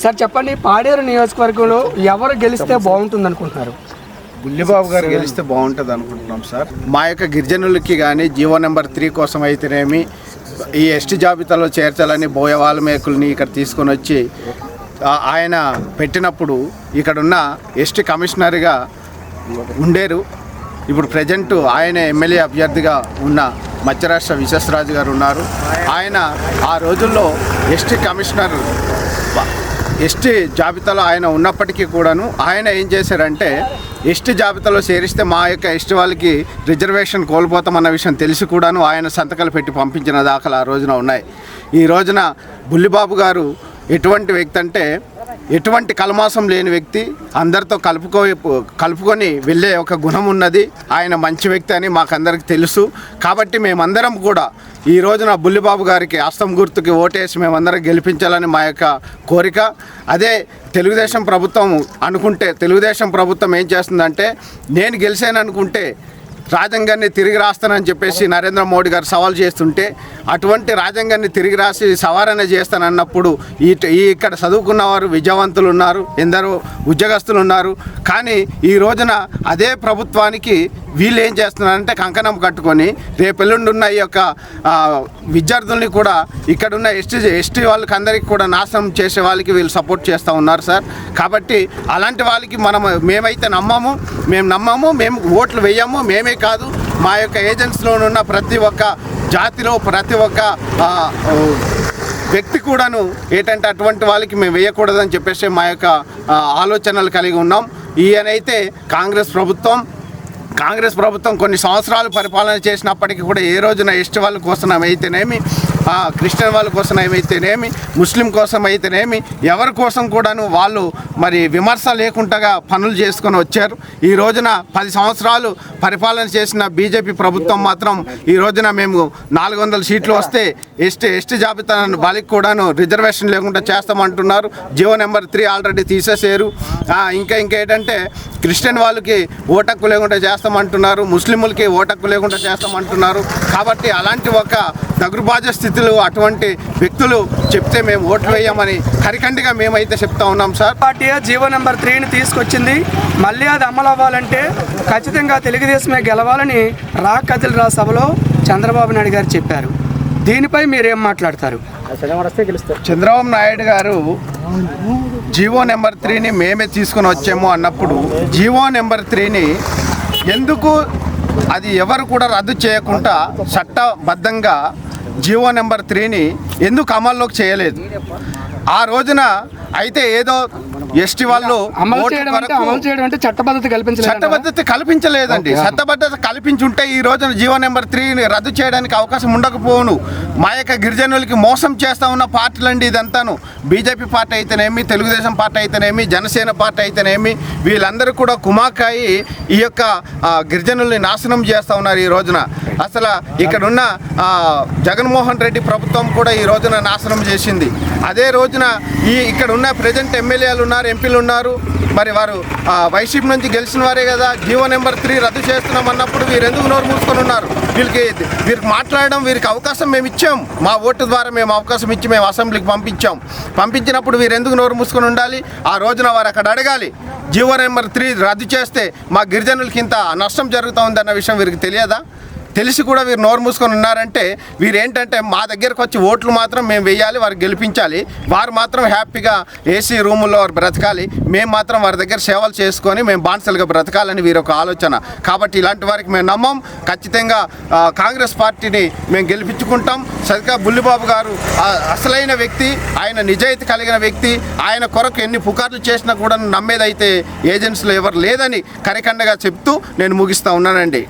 Sir చెప్పండి, పాడేరు నియోజకవర్గంలో ఎవరు గెలిస్తే బాగుంటుంది అనుకుంటున్నారు? బుల్లిబాబు గారు గెలిస్తే బాగుంటుంది అనుకుంటున్నాం సార్. మా యొక్క గిరిజనులకి కానీ జీవో నెంబర్ 3 కోసం అయితేనేమి, ఈ ఎస్టీ జాబితాలో చేర్చాలని బోయ వాల్మీకుల్ని ఇక్కడ తీసుకొని వచ్చి ఆయన పెట్టినప్పుడు ఇక్కడున్న ఎస్టీ కమిషనర్గా ఉండేరు. ఇప్పుడు ప్రజెంట్ ఆయన ఎమ్మెల్యే అభ్యర్థిగా ఉన్న మత్స్యరాష్ట్ర విశ్వేశ్వరరాజు గారు ఉన్నారు. ఆయన ఆ రోజుల్లో ఎస్టీ కమిషనర్ ఎస్టీ జాబితాలో ఆయన ఉన్నప్పటికీ కూడాను ఆయన ఏం చేశారంటే, ఎస్టీ జాబితాలో చేరిస్తే మా యొక్క ఎస్టీ వాళ్ళకి రిజర్వేషన్ కోల్పోతామన్న విషయం తెలిసి కూడాను ఆయన సంతకాలు పెట్టి పంపించిన దాఖలు ఆ రోజున ఉన్నాయి. ఈ రోజున బుల్లిబాబు గారు ఎటువంటి వ్యక్తి అంటే, ఎటువంటి కల్మాసం లేని వ్యక్తి, అందరితో కలుపుకొని వెళ్ళే ఒక గుణం ఉన్నది. ఆయన మంచి వ్యక్తి అని మాకందరికి తెలుసు. కాబట్టి మేమందరం కూడా ఈ రోజున బుల్లిబాబు గారికి హస్తం గుర్తుకి ఓటేసి మేమందరం గెలిపించాలని మా యొక్క కోరిక. అదే తెలుగుదేశం ప్రభుత్వం అనుకుంటే, తెలుగుదేశం ప్రభుత్వం ఏం చేస్తుందంటే, నేను గెలిచాను అనుకుంటే రాజ్యాంగాన్ని తిరిగి రాస్తానని చెప్పేసి నరేంద్ర మోడీ గారు సవాల్ చేస్తుంటే, అటువంటి రాజ్యాంగాన్ని తిరిగి రాసి సవరణ చేస్తానన్నప్పుడు ఇక్కడ చదువుకున్న వారు విద్యావంతులు ఉన్నారు, ఎందరో ఉద్యోగస్తులు ఉన్నారు. కానీ ఈ రోజున అదే ప్రభుత్వానికి వీళ్ళు ఏం చేస్తున్నారంటే కంకణం కట్టుకొని రేపెల్లుండి ఉన్న ఈ యొక్క విద్యార్థుల్ని కూడా ఇక్కడున్న ఎస్టీ వాళ్ళకి అందరికీ కూడా నాశనం చేసే వాళ్ళకి వీళ్ళు సపోర్ట్ చేస్తూ ఉన్నారు సార్. కాబట్టి అలాంటి వాళ్ళకి మేమైతే నమ్మము, మేము ఓట్లు వేయము. మేమే కాదు, మా యొక్క ఏజెన్సీలో ఉన్న ప్రతి ఒక్క జాతిలో ప్రతి ఒక్క వ్యక్తి కూడాను ఏంటంటే అటువంటి వాళ్ళకి మేము వేయకూడదని చెప్పేసి మా యొక్క ఆలోచనలు కలిగి ఉన్నాం. ఈయనైతే కాంగ్రెస్ ప్రభుత్వం కొన్ని సంవత్సరాలు పరిపాలన చేసినప్పటికీ కూడా ఏ రోజున ఎస్టీ వాళ్ళ కోసం అయితేనేమి, క్రిస్టియన్ వాళ్ళ కోసం ఏమైతేనేమి, ముస్లిం కోసం అయితేనేమి, ఎవరి కోసం కూడాను వాళ్ళు మరి విమర్శ లేకుండా పనులు చేసుకొని వచ్చారు. ఈ రోజున 10 సంవత్సరాలు పరిపాలన చేసిన బీజేపీ ప్రభుత్వం మాత్రం ఈ రోజున మేము 400 సీట్లు వస్తే ఎస్టీ జాబితా వాళ్ళకి కూడాను రిజర్వేషన్ లేకుండా చేస్తామంటున్నారు. జీవో నెంబర్ 3 ఆల్రెడీ తీసేసారు. ఇంకా ఏంటంటే క్రిస్టియన్ వాళ్ళకి ఓటక్కు లేకుండా చేస్తామంటున్నారు, ముస్లింలకి ఓటక్కు లేకుండా చేస్తామంటున్నారు. కాబట్టి అలాంటి ఒక దగురుబాజ స్థితిలో అటువంటి వ్యక్తులు చెప్తే మేము ఓట్లు వేయమని కరికండిగా మేమైతే చెప్తా ఉన్నాం సార్. పార్టీ జీవో నెంబర్ 3ని తీసుకొచ్చింది, మళ్ళీ అది అమలు అవ్వాలంటే ఖచ్చితంగా తెలుగుదేశమే గెలవాలని కదిలిరా సభలో చంద్రబాబు నాయుడు గారు చెప్పారు. దీనిపై మీరేం మాట్లాడతారు? చంద్రబాబు నాయుడు గారు జీవో నెంబర్ 3ని మేమే తీసుకుని వచ్చాము అన్నప్పుడు, జీవో నెంబర్ 3ని ఎందుకు అది ఎవరు కూడా రద్దు చేయకుండా చట్టబద్ధంగా జీవో నెంబర్ 3ని ఎందుకు అమల్లోకి చేయలేదు? ఆ రోజున అయితే ఏదో ఎస్టీ వాళ్ళు చట్టబద్ధత కల్పించలేదండి. చట్టబద్ధత కల్పించుంటే ఈ రోజున జీవో నెంబర్ 3ని రద్దు చేయడానికి అవకాశం ఉండకపోవును. మా యొక్క గిరిజనులకి మోసం చేస్తూ ఉన్న పార్టీలండి ఇదంతాను. బీజేపీ పార్టీ అయితేనేమి, తెలుగుదేశం పార్టీ అయితేనేమి, జనసేన పార్టీ అయితేనేమి, వీళ్ళందరూ కూడా కుమాకాయి ఈ యొక్క గిరిజనుల్ని నాశనం చేస్తూ ఉన్నారు. ఈ రోజున అసలు ఇక్కడున్న జగన్మోహన్ రెడ్డి ప్రభుత్వం కూడా ఈ రోజున నాశనం చేసింది. అదే రోజున ఇక్కడ ఉన్న ప్రజెంట్ ఎమ్మెల్యేలు ఉన్నారు, ఎంపీలు ఉన్నారు, మరి వారు వైసీపీ నుంచి గెలిచిన వారే కదా. జీవో నెంబర్ 3 రద్దు చేస్తున్నాం అన్నప్పుడు వీరు ఎందుకు నోరు మూసుకొని ఉన్నారు? వీరికి మాట్లాడడం, వీరికి అవకాశం మేము ఇచ్చాం. మా ఓటు ద్వారా మేము అవకాశం ఇచ్చి మేము అసెంబ్లీకి పంపించినప్పుడు వీరు ఎందుకు నోరు మూసుకొని ఉండాలి? ఆ రోజున వారు అక్కడ అడగాలి, జీవో నెంబర్ 3 రద్దు చేస్తే మా గిరిజనులకి ఇంత నష్టం జరుగుతూ ఉందన్న విషయం వీరికి తెలియదా? తెలిసి కూడా వీరు నోరు మూసుకొని ఉన్నారంటే వీరేంటంటే మా దగ్గరకు వచ్చి ఓట్లు మాత్రం మేము వేయాలి, వారు గెలిపించాలి, వారు మాత్రం హ్యాపీగా ఏసీ రూముల్లో వారు బ్రతకాలి, మేము మాత్రం వారి దగ్గర సేవలు చేసుకొని మేము బాన్సలుగా బ్రతకాలని వీరి ఒక ఆలోచన. కాబట్టి ఇలాంటి వారికి మేము నమ్మం. ఖచ్చితంగా కాంగ్రెస్ పార్టీని మేము గెలిపించుకుంటాం. సరిగ్గా బుల్లిబాబు గారు అసలైన వ్యక్తి, ఆయన నిజాయితీ కలిగిన వ్యక్తి. ఆయన కొరకు ఎన్ని పుకార్లు చేసినా కూడా నమ్మేదైతే ఏజెన్సీలో ఎవరు లేదని కరికండగా చెప్తూ నేను ముగిస్తూ ఉన్నానండి.